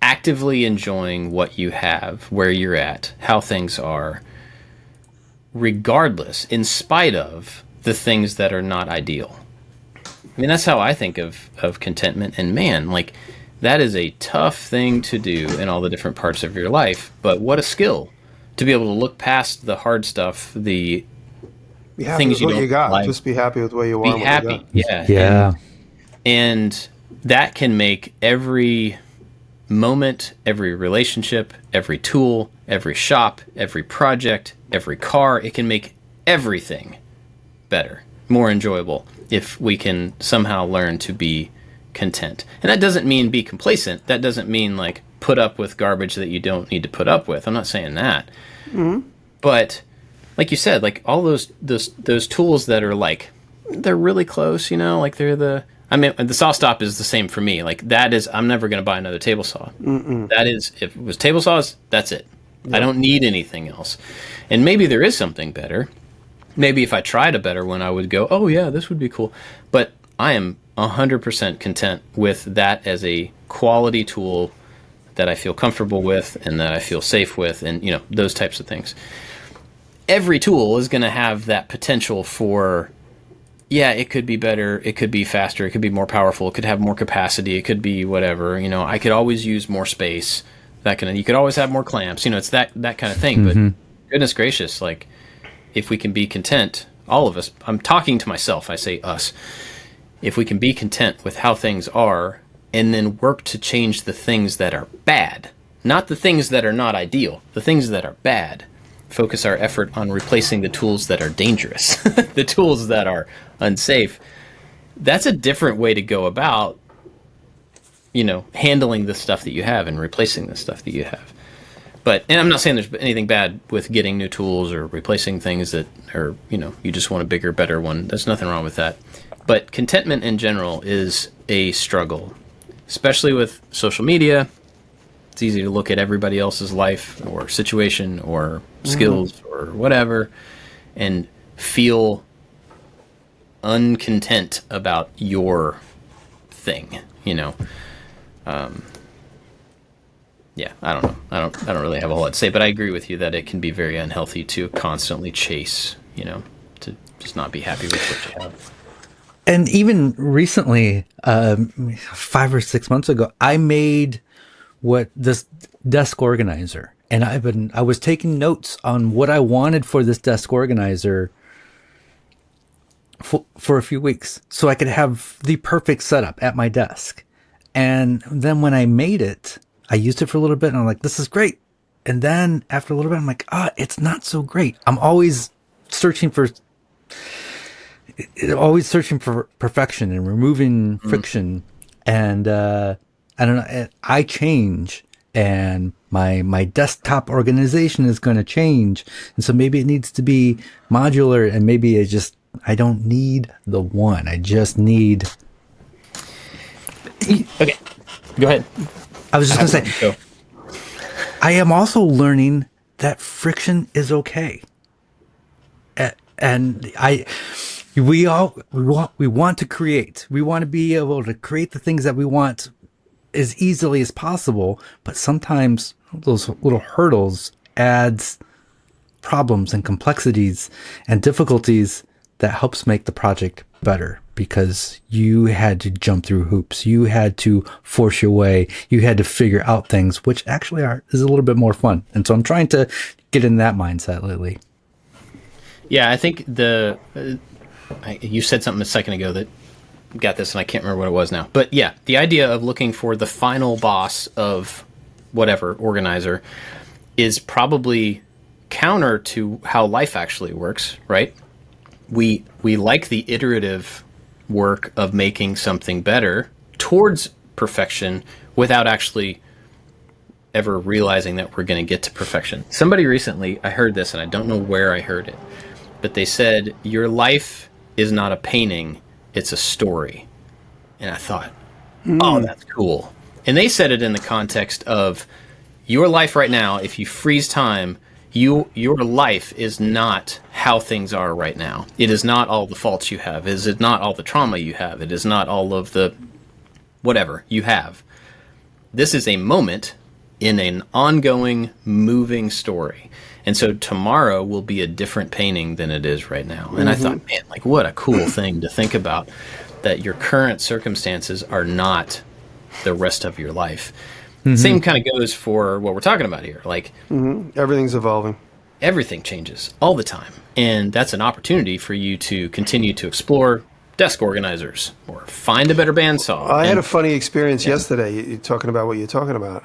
actively enjoying what you have, where you're at, how things are, regardless, in spite of the things that are not ideal. I mean, that's how I think of contentment. And man, like, That is a tough thing to do in all the different parts of your life, but what a skill to be able to look past the hard stuff, the Be happy things with you what don't you got. like. Just be happy with where you are. Be and what happy, you got. yeah. Yeah. And that can make every moment, every relationship, every tool, every shop, every project, every car, it can make everything better, more enjoyable, if we can somehow learn to be content. And that doesn't mean be complacent. That doesn't mean like put up with garbage that you don't need to put up with. I'm not saying that. But like you said, like all those tools that are like, they're really close, you know, like they're the saw stop is the same for me. Like that is, I'm never going to buy another table saw. That is, if it was table saws, that's it. I don't need anything else. And maybe there is something better. Maybe if I tried a better one, I would go, oh yeah, this would be cool. But I am 100% content with that as a quality tool that I feel comfortable with and that I feel safe with, and, you know, those types of things. Every tool is going to have that potential for, yeah, it could be better, it could be faster, it could be more powerful, it could have more capacity, it could be whatever, you know, I could always use more space, you could always have more clamps, you know, it's that kind of thing. But goodness gracious, like, if we can be content, all of us, I'm talking to myself, I say us, if we can be content with how things are and then work to change the things that are bad, not the things that are not ideal, the things that are bad, focus our effort on replacing the tools that are dangerous, the tools that are unsafe, that's a different way to go about, you know, handling the stuff that you have and replacing the stuff that you have. But, and I'm not saying there's anything bad with getting new tools or replacing things that are, you know, you just want a bigger, better one. There's nothing wrong with that. But contentment in general is a struggle, especially with social media. It's easy to look at everybody else's life or situation or skills or whatever and feel uncontent about your thing, you know. Yeah, I don't know. I don't really have a whole lot to say, but I agree with you that it can be very unhealthy to constantly chase, you know, to just not be happy with what you have. And even recently, 5 or 6 months ago, I made this desk organizer, and I was taking notes on what I wanted for this desk organizer for a few weeks, so I could have the perfect setup at my desk. And then when I made it, I used it for a little bit, and I'm like, this is great. And then after a little bit, I'm like, it's not so great. I'm always searching for perfection and removing friction. And I don't know, I change, and my desktop organization is going to change. And so maybe it needs to be modular, and maybe I don't need the one. I just need. Okay, go ahead. I was just going to say, I am also learning that friction is okay. And we want to create. We want to be able to create the things that we want as easily as possible, but sometimes those little hurdles adds problems and complexities and difficulties that helps make the project better, because you had to jump through hoops, you had to force your way, you had to figure out things, which actually is a little bit more fun. And so I'm trying to get in that mindset lately. Yeah, I think you said something a second ago that got this, and I can't remember what it was now. But yeah, the idea of looking for the final boss of whatever organizer is probably counter to how life actually works, right? We like the iterative work of making something better towards perfection without actually ever realizing that we're going to get to perfection. Somebody recently, I heard this, and I don't know where I heard it, but they said, your life is not a painting, it's a story. And I thought, oh, that's cool. And they said it in the context of your life right now, if you freeze time, your life is not how things are right now. It is not all the faults you have. It is not all the trauma you have. It is not all of the whatever you have. This is a moment in an ongoing, moving story. And so tomorrow will be a different painting than it is right now. And I thought, man, like what a cool thing to think about, that your current circumstances are not the rest of your life. Same kind of goes for what we're talking about here. Like, Everything's evolving. everything changes all the time. And that's an opportunity for you to continue to explore desk organizers or find a better bandsaw. I had a funny experience yesterday. You're talking about what you're talking about.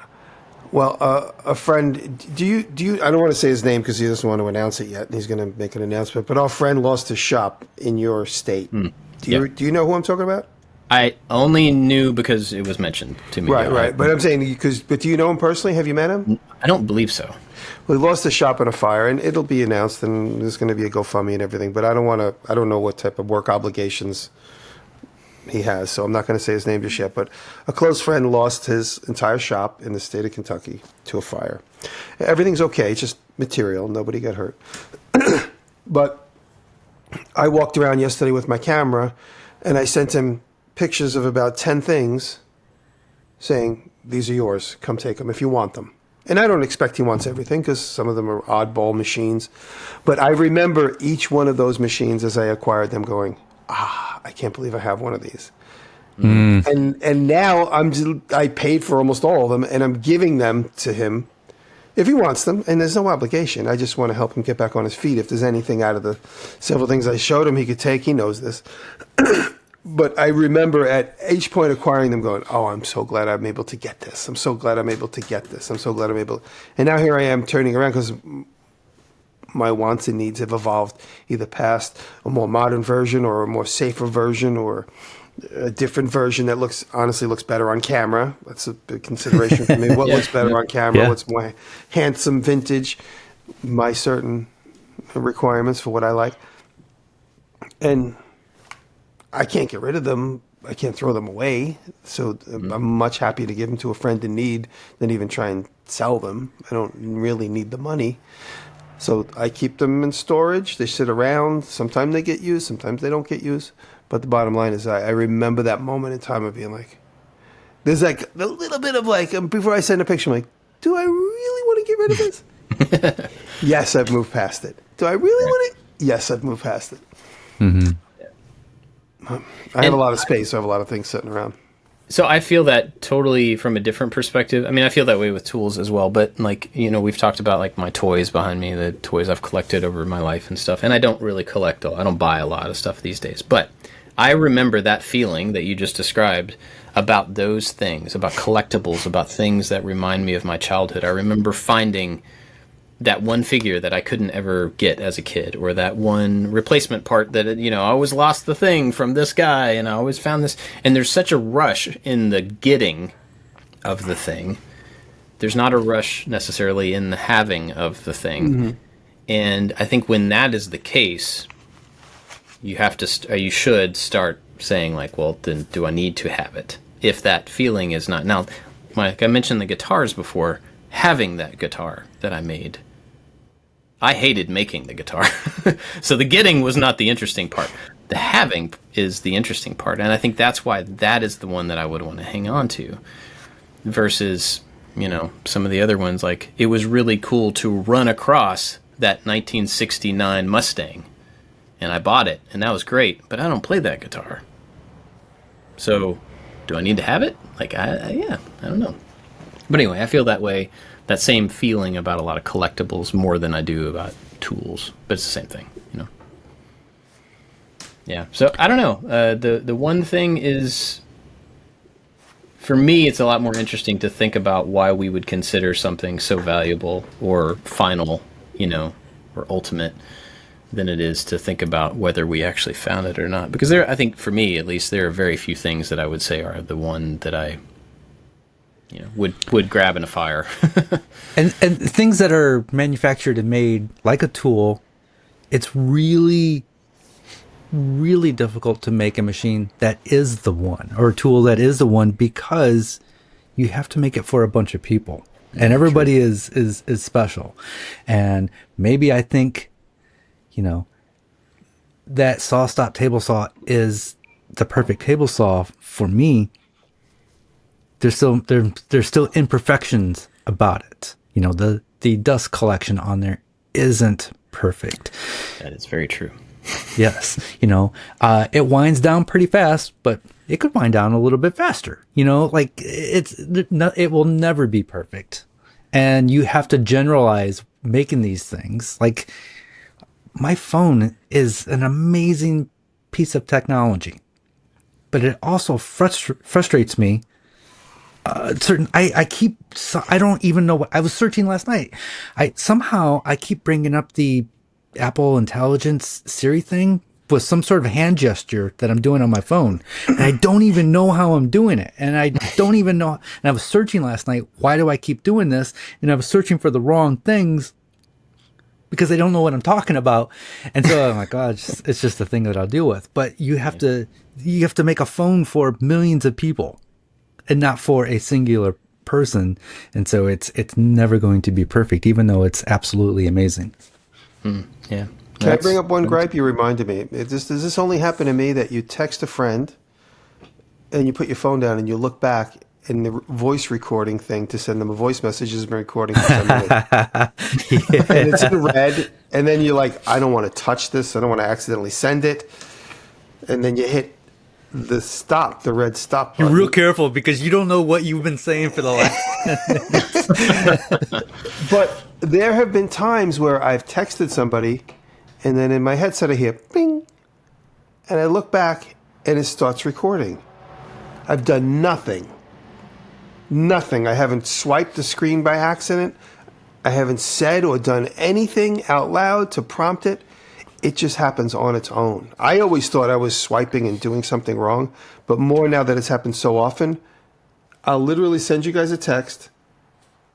Well, a friend, do you, I don't want to say his name because he doesn't want to announce it yet, and he's going to make an announcement, but our friend lost his shop in your state. Do you know who I'm talking about? I only knew because it was mentioned to me. Right. But I'm saying, but do you know him personally? Have you met him? I don't believe so. Well, he lost his shop in a fire, and it'll be announced, and there's going to be a GoFundMe and everything, but I don't know what type of work obligations he has, so I'm not going to say his name just yet, but a close friend lost his entire shop in the state of Kentucky to a fire. Everything's okay, it's just material. Nobody got hurt. But I walked around yesterday with my camera, and I sent him pictures of about 10 things saying, these are yours. Come take them if you want them. And I don't expect he wants everything because some of them are oddball machines. But I remember each one of those machines as I acquired them going, I can't believe I have one of these. And now I paid for almost all of them, and I'm giving them to him if he wants them, and there's no obligation. I just want to help him get back on his feet. If there's anything out of the several things I showed him he could take, he knows this. But I remember at each point acquiring them going, I'm so glad I'm able to get this. I'm so glad I'm able to get this. I'm so glad I'm able. And now here I am turning around because my wants and needs have evolved, either past a more modern version or a more safer version or a different version that honestly looks better on camera. That's a big consideration for me. What looks better on camera? What's more handsome vintage? My certain requirements for what I like. And I can't get rid of them. I can't throw them away. So I'm much happier to give them to a friend in need than even try and sell them. I don't really need the money. So I keep them in storage. They sit around. Sometimes they get used. Sometimes they don't get used. But the bottom line is I remember that moment in time of being like, there's like a little bit of like, before I send a picture, I'm like, do I really want to get rid of this? Yes, I've moved past it. Do I really want it? Yes, I've moved past it. I have a lot of space. So I have a lot of things sitting around. So I feel that totally from a different perspective. I mean, I feel that way with tools as well, but like, we've talked about like my toys behind me, the toys I've collected over my life and stuff. And I don't really collect, I don't buy a lot of stuff these days, but I remember that feeling that you just described about those things, about collectibles, about things that remind me of my childhood. I remember finding that one figure that I couldn't ever get as a kid, or that one replacement part that, I always lost the thing from this guy and I always found this. And there's such a rush in the getting of the thing. There's not a rush necessarily in the having of the thing. And I think when that is the case, you have to, you should start saying like, well, then do I need to have it? If that feeling is not, now, like I mentioned the guitars before, having that guitar that I made, I hated making the guitar. So the getting was not the interesting part. The having is the interesting part. And I think that's why that is the one that I would want to hang on to versus, some of the other ones. Like, it was really cool to run across that 1969 Mustang and I bought it and that was great, but I don't play that guitar. So do I need to have it? Like, I don't know. But anyway, I feel that way. That same feeling about a lot of collectibles more than I do about tools, but it's the same thing, Yeah. So I don't know. The one thing is, for me, it's a lot more interesting to think about why we would consider something so valuable or final, or ultimate, than it is to think about whether we actually found it or not. Because I think for me, at least, there are very few things that I would say are the one that I would grab in a fire. and things that are manufactured and made like a tool, it's really, really difficult to make a machine that is the one, or a tool that is the one, because you have to make it for a bunch of people, and everybody is special. And maybe I think, that saw stop table saw is the perfect table saw for me. There's still imperfections about it. Mm-hmm. The dust collection on there isn't perfect. That is very true. Yes, it winds down pretty fast, but it could wind down a little bit faster. Like it will never be perfect, and you have to generalize making these things. Like my phone is an amazing piece of technology, but it also frustrates me. I don't even know what I was searching last night. I keep bringing up the Apple Intelligence Siri thing with some sort of hand gesture that I'm doing on my phone. And I don't even know how I'm doing it. And I don't even know. And I was searching last night, why do I keep doing this? And I was searching for the wrong things because I don't know what I'm talking about. And so I'm like, oh, it's just a thing that I'll deal with. But you have to make a phone for millions of people and not for a singular person. And so it's never going to be perfect, even though it's absolutely amazing. Yeah. Can I bring up one gripe? You reminded me. Does this only happen to me that you text a friend and you put your phone down and you look back and the voice recording thing to send them a voice message has been recording for some minute. And it's in red. And then you're like, I don't want to touch this. I don't want to accidentally send it. And then you hit the red stop button. You're real careful because you don't know what you've been saying for the last. But there have been times where I've texted somebody and then in my headset I hear bing and I look back and it starts recording. I've done nothing. I haven't swiped the screen by accident. I haven't said or done anything out loud to prompt it. It just happens on its own. I always thought I was swiping and doing something wrong, but more now that it's happened so often, I'll literally send you guys a text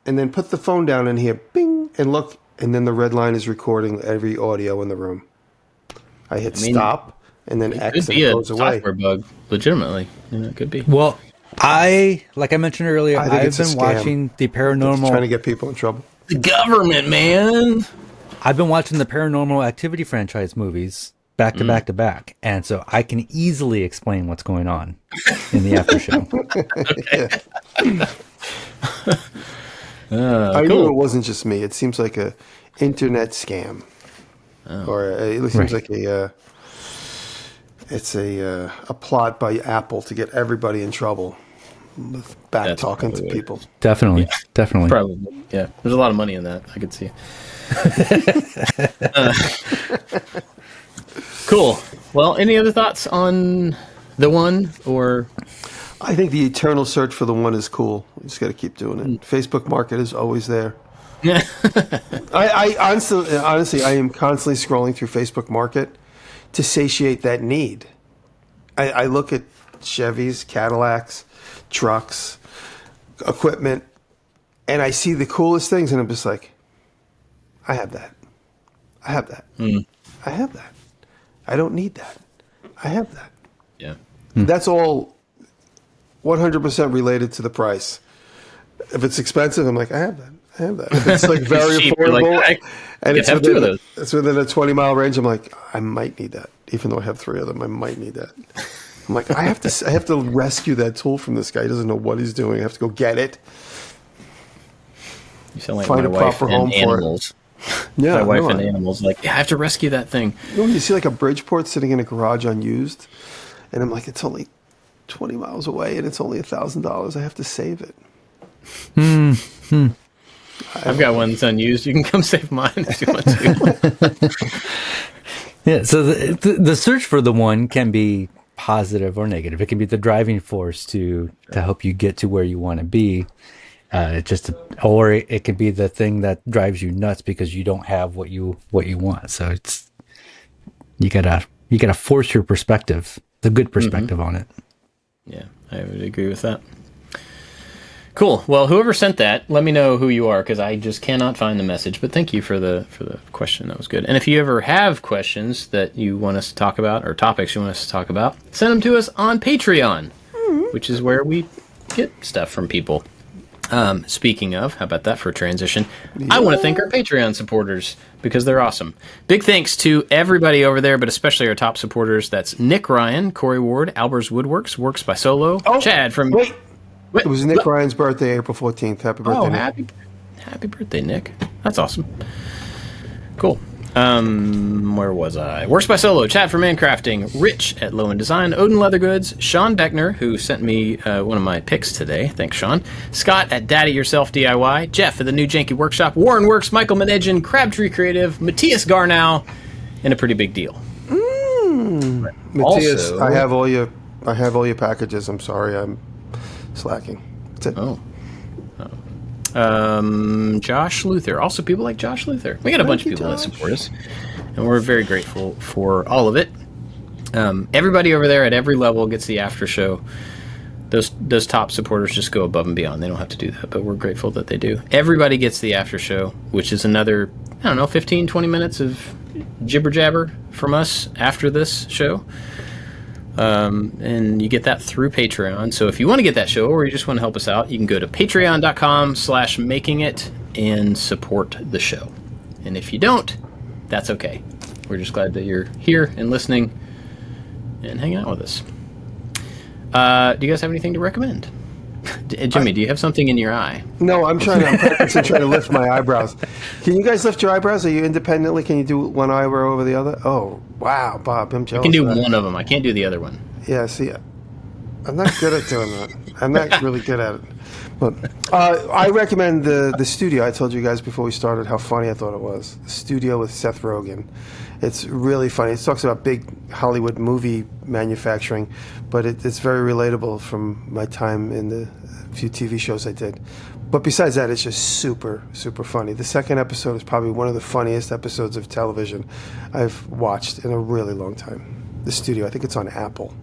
and then put the phone down and hear bing and look, and then the red line is recording every audio in the room. I hit stop and then X and it goes away. Software bug, legitimately. It could be. Well, like I mentioned earlier, I've been watching the paranormal. It's trying to get people in trouble. The government, man. I've been watching the Paranormal Activity franchise movies back to back to back, and so I can easily explain what's going on in the after show. I knew it wasn't just me. It seems like a internet scam, or it seems like it's a plot by Apple to get everybody in trouble with back talking to people. Definitely. Probably, yeah. There's a lot of money in that. I could see. Cool. Well, any other thoughts on the one or? I think the eternal search for the one is cool. You just got to keep doing it. Facebook Market is always there. I honestly, I am constantly scrolling through Facebook Market to satiate that need. I look at Chevys, Cadillacs, trucks, equipment, and I see the coolest things, and I'm just like, I have that. I have that. I have that. I don't need that. I have that. Yeah. That's all 100% related to the price. If it's expensive, I'm like, I have that. I have that. If it's like very affordable, like, and it's within a 20-mile range, I'm like, I might need that. Even though I have 3 of them, I might need that. I'm like, I have to rescue that tool from this guy. He doesn't know what he's doing. I have to go get it. You sound like find my a proper wife home and animals. For it. Yeah, my wife and animals. Like, yeah, I have to rescue that thing. You see like a Bridgeport sitting in a garage unused, and I'm like, it's only 20 miles away, and it's only $1,000. I have to save it. I've got one that's unused. You can come save mine if you want to. Yeah, so the search for the one can be positive or negative. It can be the driving force to help you get to where you want to be. Or it could be the thing that drives you nuts because you don't have what you want. So it's you gotta force your perspective, the good perspective on it. Yeah, I would agree with that. Cool. Well, whoever sent that, let me know who you are because I just cannot find the message. But thank you for the question. That was good. And if you ever have questions that you want us to talk about or topics you want us to talk about, send them to us on Patreon, which is where we get stuff from people. Speaking of, how about that for a transition? Yeah. I want to thank our Patreon supporters because they're awesome. Big thanks to everybody over there, but especially our top supporters. That's Nick Ryan, Corey Ward, Albers Woodworks, Works by Solo, Chad from... Wait. It was Nick Ryan's birthday, April 14th. Happy birthday, Nick. Happy birthday, Nick. That's awesome. Cool. Where was I? Works by Solo, Chad from Mancrafting, Rich at Low End Design, Odin Leather Goods, Sean Beckner, who sent me one of my picks today. Thanks, Sean. Scott at Daddy Yourself DIY, Jeff at the New Janky Workshop, Warren Works, Michael Menedjan, Crabtree Creative, Matthias Garnow, and a pretty big deal. Matthias, Also, I have all your packages. I'm sorry, I'm slacking. That's it. Oh. Josh Luther. Also, people like Josh Luther. We got a bunch of people that support us, and we're very grateful for all of it. Everybody over there at every level gets the after show. Those top supporters just go above and beyond. They don't have to do that, but we're grateful that they do. Everybody gets the after show, which is another, 15, 20 minutes of jibber jabber from us after this show. And you get that through Patreon. So if you want to get that show or you just want to help us out, you can go to patreon.com/makingit and support the show. And if you don't, that's okay. We're just glad that you're here and listening and hanging out with us. Do you guys have anything to recommend? Jimmy, do you have something in your eye? No, I'm practicing trying to lift my eyebrows. Can you guys lift your eyebrows? Are you independently? Can you do one eyebrow over the other? Oh, wow, Bob, I'm jealous. I can do of that. one of them. I can't do the other one. Yeah, see, I'm not good at doing that. I'm not really good at it. But I recommend the studio. I told you guys before we started how funny I thought it was. The studio with Seth Rogen. It's really funny. It talks about big Hollywood movie manufacturing, but it's very relatable from my time in the few TV shows I did. But besides that, it's just super, super funny. The second episode is probably one of the funniest episodes of television I've watched in a really long time. The studio, I think it's on Apple.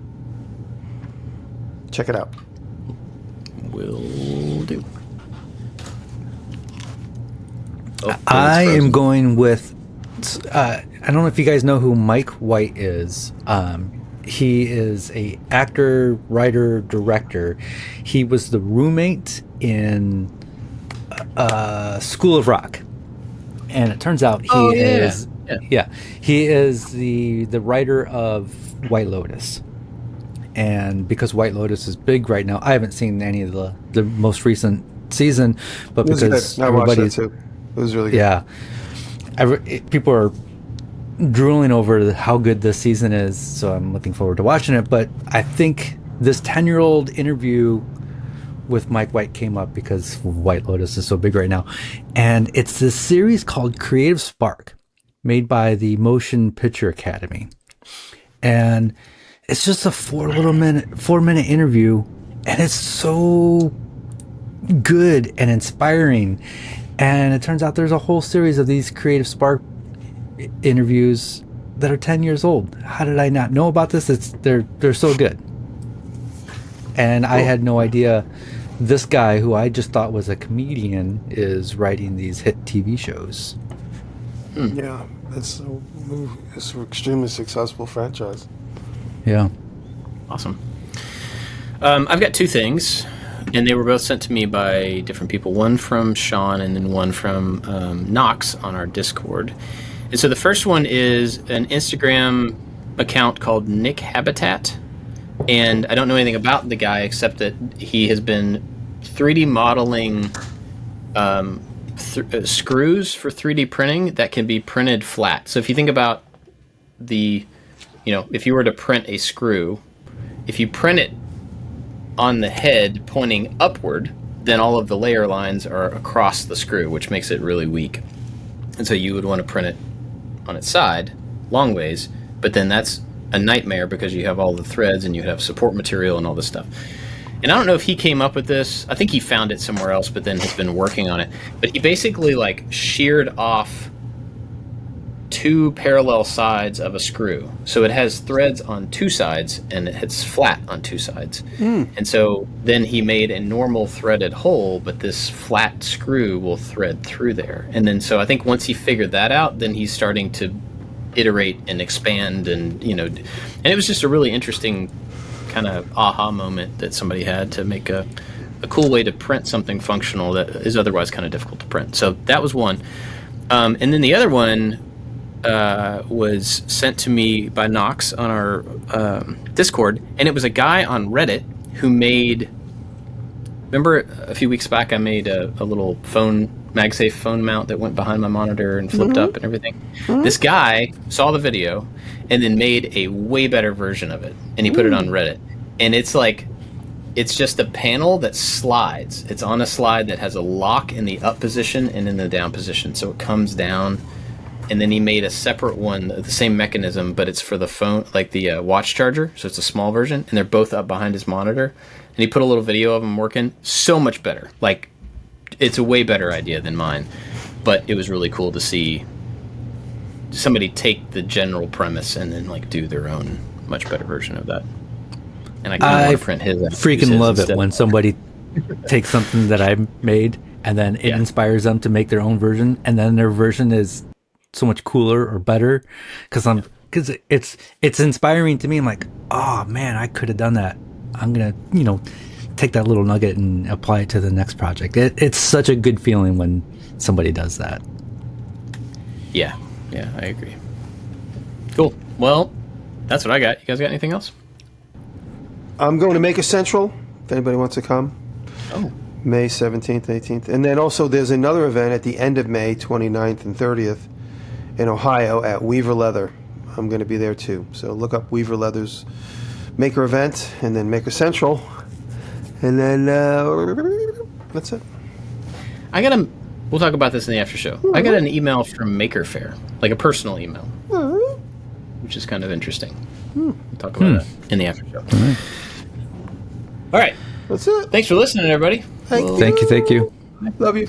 Check it out. Will do. Oh, I am going with. I don't know if you guys know who Mike White is. He is a actor, writer, director. He was the roommate in School of Rock, and it turns out he is. Yeah, he is the writer of White Lotus. And because White Lotus is big right now, I haven't seen any of the most recent season, but because everybody's, it was really good. Yeah, people are drooling over how good this season is, so I'm looking forward to watching it. But I think this 10-year-old interview with Mike White came up because White Lotus is so big right now, and it's this series called Creative Spark, made by the Motion Picture Academy, and it's just a 4-minute interview, and it's so good and inspiring. And it turns out there's a whole series of these Creative Spark interviews that are 10 years old. How did I not know about this? They're so good. And I had no idea this guy, who I just thought was a comedian, is writing these hit TV shows. Yeah, it's an extremely successful franchise. Yeah. Awesome. I've got two things, and they were both sent to me by different people. One from Sean and then one from Knox on our Discord. And so the first one is an Instagram account called Nick Habitat. And I don't know anything about the guy except that he has been 3D modeling screws for 3D printing that can be printed flat. So if you think about if you were to print a screw, if you print it on the head pointing upward, then all of the layer lines are across the screw, which makes it really weak. And so you would want to print it on its side, long ways, but then that's a nightmare because you have all the threads and you have support material and all this stuff. And I don't know if he came up with this. I think he found it somewhere else, but then has been working on it. But he basically sheared off two parallel sides of a screw. So it has threads on two sides and it's flat on two sides. And so then he made a normal threaded hole, but this flat screw will thread through there. And then so I think once he figured that out, then he's starting to iterate and expand and it was just a really interesting kind of aha moment that somebody had to make a cool way to print something functional that is otherwise kind of difficult to print. So that was one. And then the other one was sent to me by Knox on our Discord, and it was a guy on Reddit who made. Remember a few weeks back I made a little phone MagSafe phone mount that went behind my monitor and flipped up and everything. This guy saw the video and then made a way better version of it, and he put it on Reddit. And it's like, it's just a panel that slides. It's on a slide that has a lock in the up position and in the down position, so it comes down. And then he made a separate one, the same mechanism, but it's for the phone, like the watch charger. So it's a small version, and they're both up behind his monitor. And he put a little video of him working. So much better. Like, it's a way better idea than mine. But it was really cool to see somebody take the general premise and then like do their own much better version of that. And I kind of want to print his. Freaking love it when somebody takes something that I made and then it inspires them to make their own version, and then their version is so much cooler or better because it's inspiring to me. I'm like, oh man, I could have done that. I'm gonna take that little nugget and apply it to the next project. It's such a good feeling when somebody does that. Yeah, I agree. Cool. Well, that's what I got. You guys got anything else? I'm going to Maker Central, if anybody wants to come. Oh. May 17th, 18th. And then also there's another event at the end of May, 29th and 30th, in Ohio at Weaver Leather. I'm going to be there too. So look up Weaver Leather's Maker event, and then Maker Central. And then that's it. We'll talk about this in the after show. I got an email from Maker Faire, like a personal email, which is kind of interesting. We'll talk about that in the after show. All right. That's it. Thanks for listening, everybody. Thank you. Thank you. Love you.